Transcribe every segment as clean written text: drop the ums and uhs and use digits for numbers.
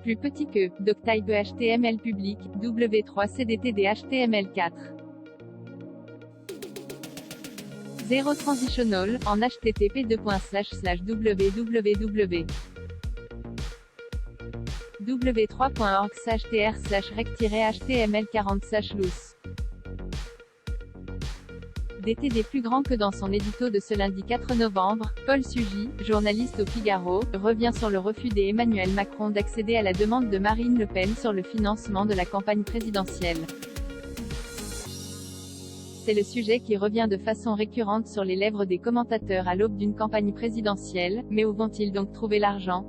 plus petit que Doctype HTML public, W3CDTD HTML4. 0 transitional, en http://www. w3.org/tr/rect-html40/loose. DTD plus grand que dans son édito de ce lundi 4 novembre, Paul Sugy, journaliste au Figaro, revient sur le refus d'Emmanuel Macron d'accéder à la demande de Marine Le Pen sur le financement de la campagne présidentielle. C'est le sujet qui revient de façon récurrente sur les lèvres des commentateurs à l'aube d'une campagne présidentielle, mais où vont-ils donc trouver l'argent ?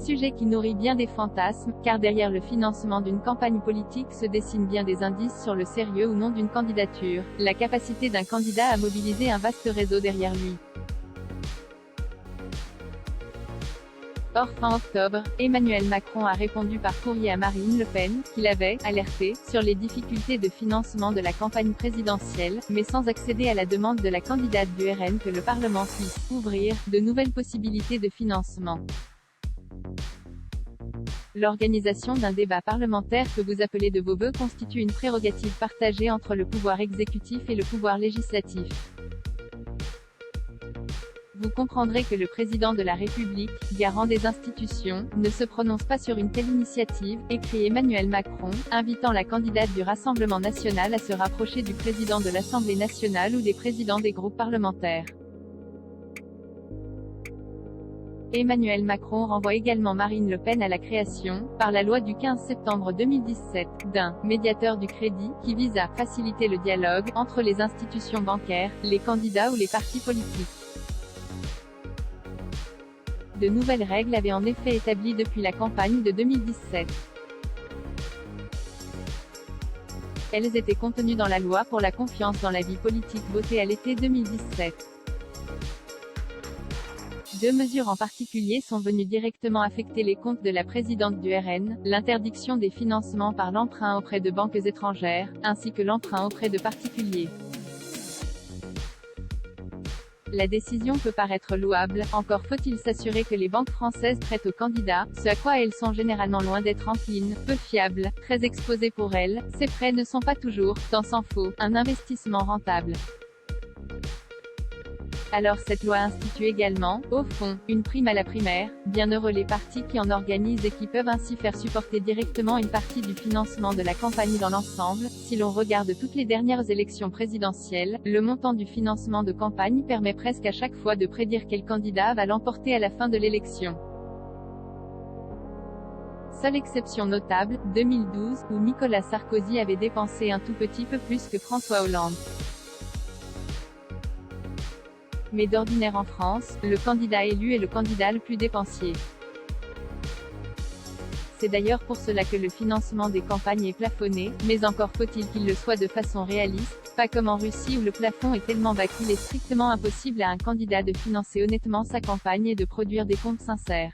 Sujet qui nourrit bien des fantasmes, car derrière le financement d'une campagne politique se dessinent bien des indices sur le sérieux ou non d'une candidature, la capacité d'un candidat à mobiliser un vaste réseau derrière lui. Or fin octobre, Emmanuel Macron a répondu par courrier à Marine Le Pen, qu'il avait alerté sur les difficultés de financement de la campagne présidentielle, mais sans accéder à la demande de la candidate du RN que le Parlement puisse ouvrir de nouvelles possibilités de financement. L'organisation d'un débat parlementaire que vous appelez de vos vœux constitue une prérogative partagée entre le pouvoir exécutif et le pouvoir législatif. Vous comprendrez que le président de la République, garant des institutions, ne se prononce pas sur une telle initiative, écrit Emmanuel Macron, invitant la candidate du Rassemblement national à se rapprocher du président de l'Assemblée nationale ou des présidents des groupes parlementaires. Emmanuel Macron renvoie également Marine Le Pen à la création, par la loi du 15 septembre 2017, d'un médiateur du crédit, qui vise à faciliter le dialogue entre les institutions bancaires, les candidats ou les partis politiques. De nouvelles règles avaient en effet établies depuis la campagne de 2017. Elles étaient contenues dans la loi pour la confiance dans la vie politique votée à l'été 2017. Deux mesures en particulier sont venues directement affecter les comptes de la présidente du RN, l'interdiction des financements par l'emprunt auprès de banques étrangères, ainsi que l'emprunt auprès de particuliers. La décision peut paraître louable, encore faut-il s'assurer que les banques françaises prêtent aux candidats, ce à quoi elles sont généralement loin d'être enclines, peu fiables, très exposées pour elles, ces prêts ne sont pas toujours, tant s'en faut, un investissement rentable. Alors cette loi institue également, au fond, une prime à la primaire, bienheureux les partis qui en organisent et qui peuvent ainsi faire supporter directement une partie du financement de la campagne dans l'ensemble. Si l'on regarde toutes les dernières élections présidentielles, le montant du financement de campagne permet presque à chaque fois de prédire quel candidat va l'emporter à la fin de l'élection. Seule exception notable, 2012, où Nicolas Sarkozy avait dépensé un tout petit peu plus que François Hollande. Mais d'ordinaire en France, le candidat élu est le candidat le plus dépensier. C'est d'ailleurs pour cela que le financement des campagnes est plafonné, mais encore faut-il qu'il le soit de façon réaliste, pas comme en Russie où le plafond est tellement bas qu'il est strictement impossible à un candidat de financer honnêtement sa campagne et de produire des comptes sincères.